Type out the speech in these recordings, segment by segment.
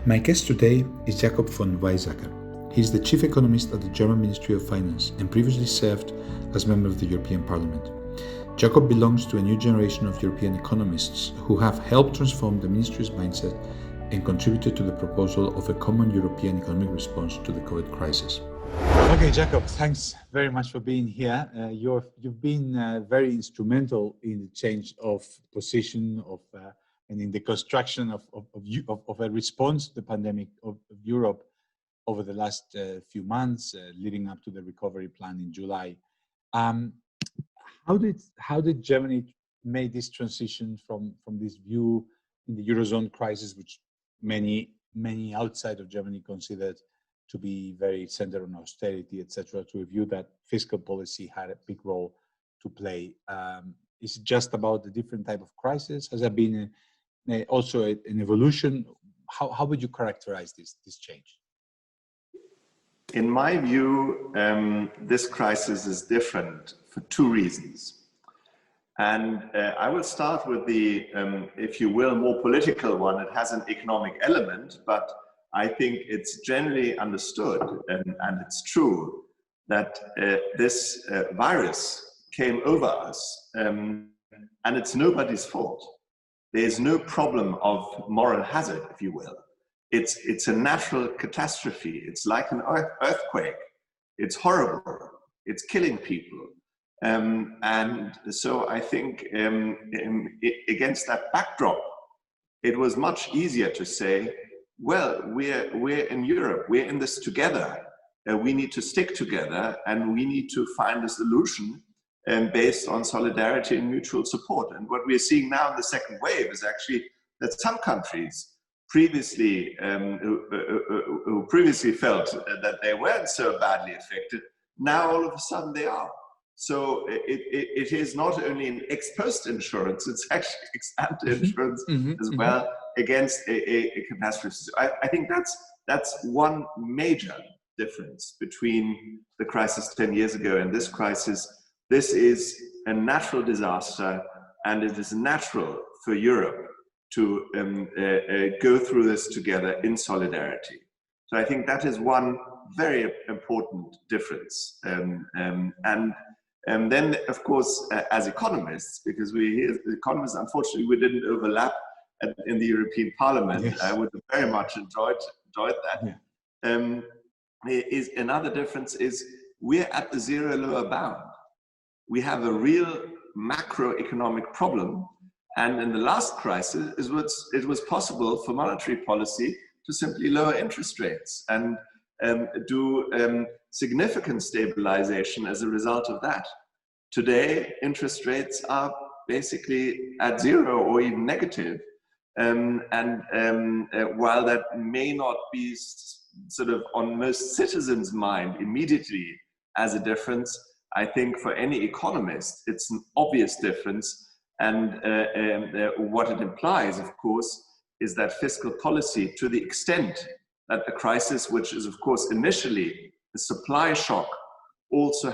My guest today is Jakob von Weizsäcker. He is the chief economist at the German Ministry of Finance and previously served as member of the European Parliament. Jakob belongs to a new generation of European economists who have helped transform the ministry's mindset and contributed to the proposal of a common European economic response to the COVID crisis. Okay, Jakob, thanks very much for being here. You've been very instrumental in the change of position and in the construction of a response to the pandemic of Europe over the last few months, leading up to the recovery plan in July. How did Germany make this transition from this view in the Eurozone crisis, which many outside of Germany considered to be very centered on austerity, etc., to a view that fiscal policy had a big role to play? Is it just about the different type of crisis? Has there been also an evolution? How would you characterize this change? In my view, this crisis is different for two reasons. And I will start with the, if you will, more political one. It has an economic element, but I think it's generally understood, and it's true, that this virus came over us, and it's nobody's fault. There's no problem of moral hazard, if you will. It's a natural catastrophe. It's like an earthquake. It's horrible. It's killing people. And so I think against that backdrop, it was much easier to say, well, we're in Europe. We're in this together. We need to stick together, and we need to find a solution based on solidarity and mutual support. And what we're seeing now in the second wave is actually that some countries previously who previously felt that they weren't so badly affected, now all of a sudden they are. So it is not only an ex-post insurance, it's actually ex-ante insurance as well against a catastrophe. So I think that's one major difference between the crisis 10 years ago and this crisis. This is a natural disaster, and it is natural for Europe to go through this together in solidarity. So I think that is one very important difference. And then, of course, as economists, because as economists, unfortunately, we didn't overlap in the European Parliament. Yes. I would have very much enjoyed that. Yeah. Is another difference is we're at the zero lower bound. We have a real macroeconomic problem. And in the last crisis, it was possible for monetary policy to simply lower interest rates and do significant stabilization as a result of that. Today, interest rates are basically at zero or even negative. And while that may not be sort of on most citizens' mind immediately as a difference, I think for any economist, it's an obvious difference. And what it implies, of course, is that fiscal policy, to the extent that the crisis, which is, of course, initially a supply shock, also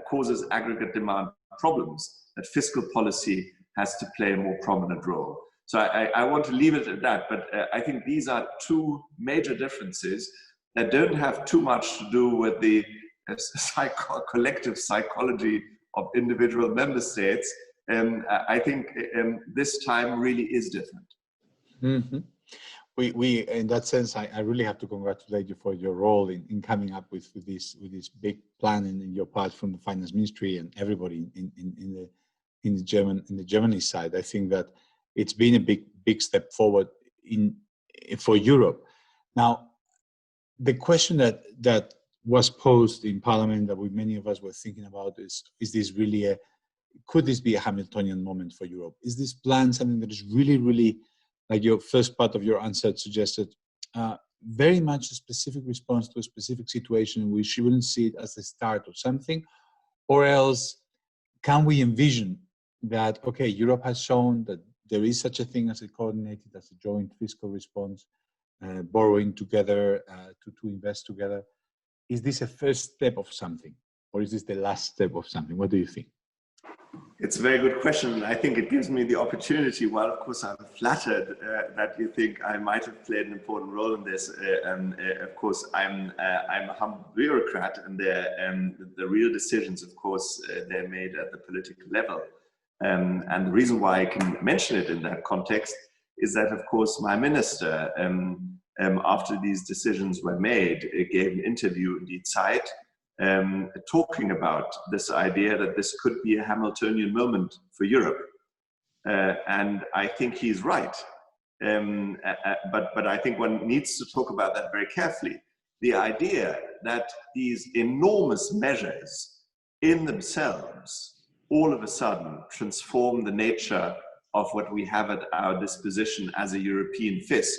causes aggregate demand problems, that fiscal policy has to play a more prominent role. So I want to leave it at that, but I think these are two major differences that don't have too much to do with the collective psychology of individual member states. I think this time really is different. Mm-hmm. We in that sense, I really have to congratulate you for your role in coming up with this big plan in your part from the finance ministry and everybody in the Germany side. I think that it's been a big step forward for Europe. Now, the question that was posed in Parliament that many of us were thinking about is this really could this be a Hamiltonian moment for Europe? Is this plan something that is really, like your first part of your answer suggested, very much a specific response to a specific situation? We shouldn't see it as the start of something, or else can we envision that, okay, Europe has shown that there is such a thing as a coordinated, as a joint fiscal response, borrowing together to invest together. Is this a first step of something, or is this the last step of something? What do you think? It's a very good question, and I think it gives me the opportunity. While of course I'm flattered that you think I might have played an important role in this. Of course, I'm a humble bureaucrat, and the real decisions, of course, they're made at the political level. And the reason why I can mention it in that context is that, of course, my minister, after these decisions were made, gave an interview in Die Zeit, talking about this idea that this could be a Hamiltonian moment for Europe. And I think he's right. But I think one needs to talk about that very carefully. The idea that these enormous measures in themselves all of a sudden transform the nature of what we have at our disposition as a European fisc,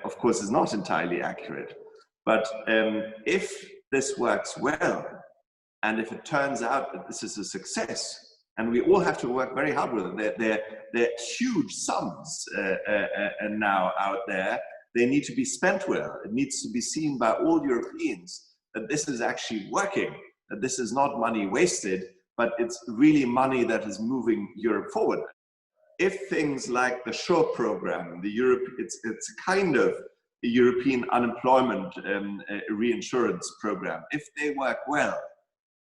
of course, is not entirely accurate. But if this works well, and if it turns out that this is a success, and we all have to work very hard with it, they're huge sums now out there. They need to be spent well. It needs to be seen by all Europeans that this is actually working, that this is not money wasted, but it's really money that is moving Europe forward. If things like the SURE program, it's a kind of a European unemployment reinsurance program, if they work well,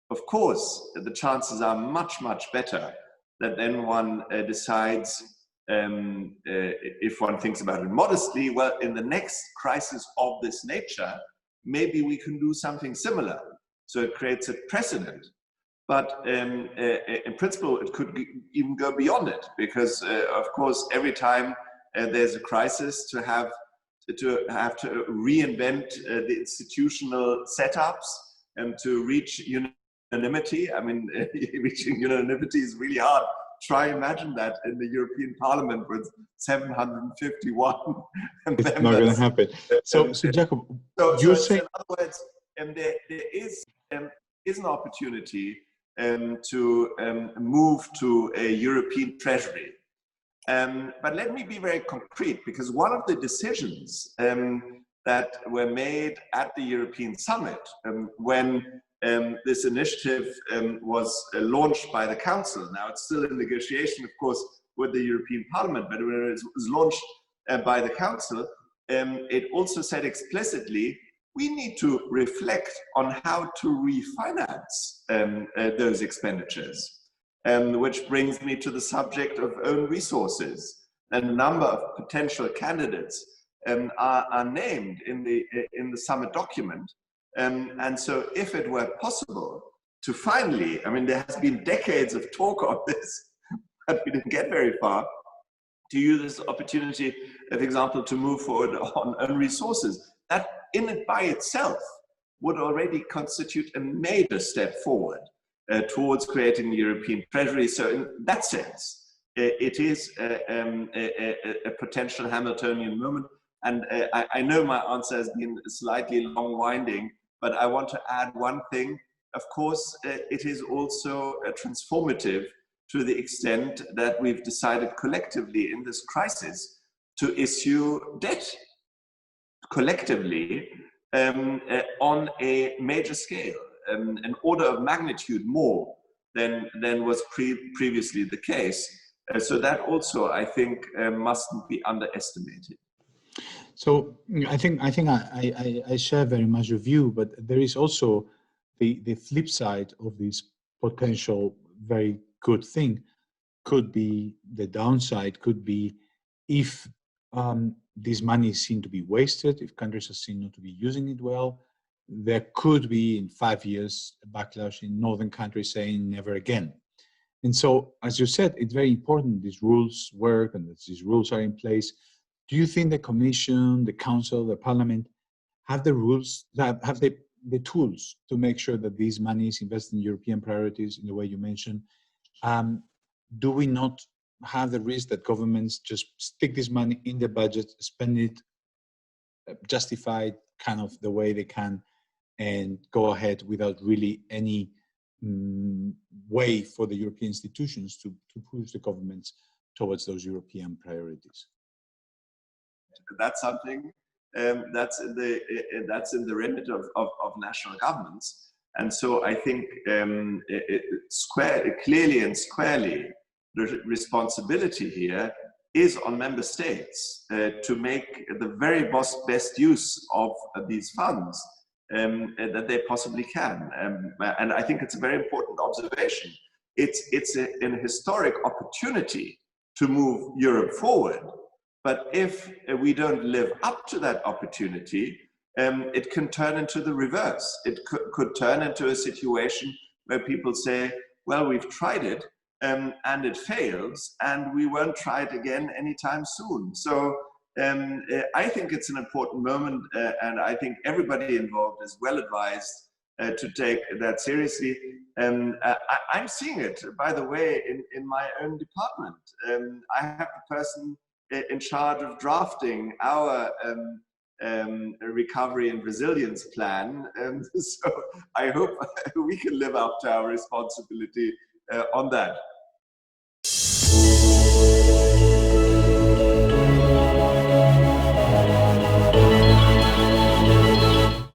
of course, the chances are much, much better that then one decides, if one thinks about it modestly, well, in the next crisis of this nature, maybe we can do something similar. So it creates a precedent. But in principle, it could even go beyond it, because, of course, every time there's a crisis, to have to reinvent the institutional setups and to reach unanimity. I mean, reaching unanimity is really hard. Try imagine that in the European Parliament with 751 members. It's not going to happen. So Jakob, you're saying, in other words, there is an opportunity to move to a European treasury. But let me be very concrete, because one of the decisions that were made at the European Summit when this initiative was launched by the Council, now it's still in negotiation, of course, with the European Parliament, but when it was launched by the Council, it also said explicitly, we need to reflect on how to refinance those expenditures. Which brings me to the subject of own resources. And a number of potential candidates are named in the summit document. And so if it were possible to finally, I mean, there has been decades of talk of this, but we didn't get very far, to use this opportunity, for example, to move forward on own resources, that in it by itself would already constitute a major step forward towards creating the European treasury. So in that sense, it is a potential Hamiltonian moment. And I know my answer has been slightly long-winding, but I want to add one thing. Of course, it is also transformative to the extent that we've decided collectively in this crisis to issue debt collectively on a major scale, an order of magnitude more than was previously the case. So that also, I think, mustn't be underestimated. So I think I share very much your view, but there is also the flip side of this potential very good thing. Could be the downside, could be if this money is seen to be wasted, if countries are seen not to be using it well, there could be in 5 years a backlash in northern countries saying never again. And so, as you said, it's very important these rules work and that these rules are in place. Do you think the Commission, the Council, the Parliament have the rules, that have the tools to make sure that these money is invested in European priorities in the way you mentioned? Do we not have the risk that governments just stick this money in the budget, spend it justified kind of the way they can, and go ahead without really any way for the European institutions to push the governments towards those European priorities? That's something that's in the remit of national governments. And so I think clearly and squarely, the responsibility here is on member states to make the very best use of these funds that they possibly can. And I think it's a very important observation. It's an historic opportunity to move Europe forward. But if we don't live up to that opportunity, it can turn into the reverse. It could turn into a situation where people say, well, we've tried it and it fails, and we won't try it again anytime soon. So I think it's an important moment, and I think everybody involved is well advised to take that seriously. I'm seeing it, by the way, in my own department. I have the person in charge of drafting our recovery and resilience plan. So I hope we can live up to our responsibility on that.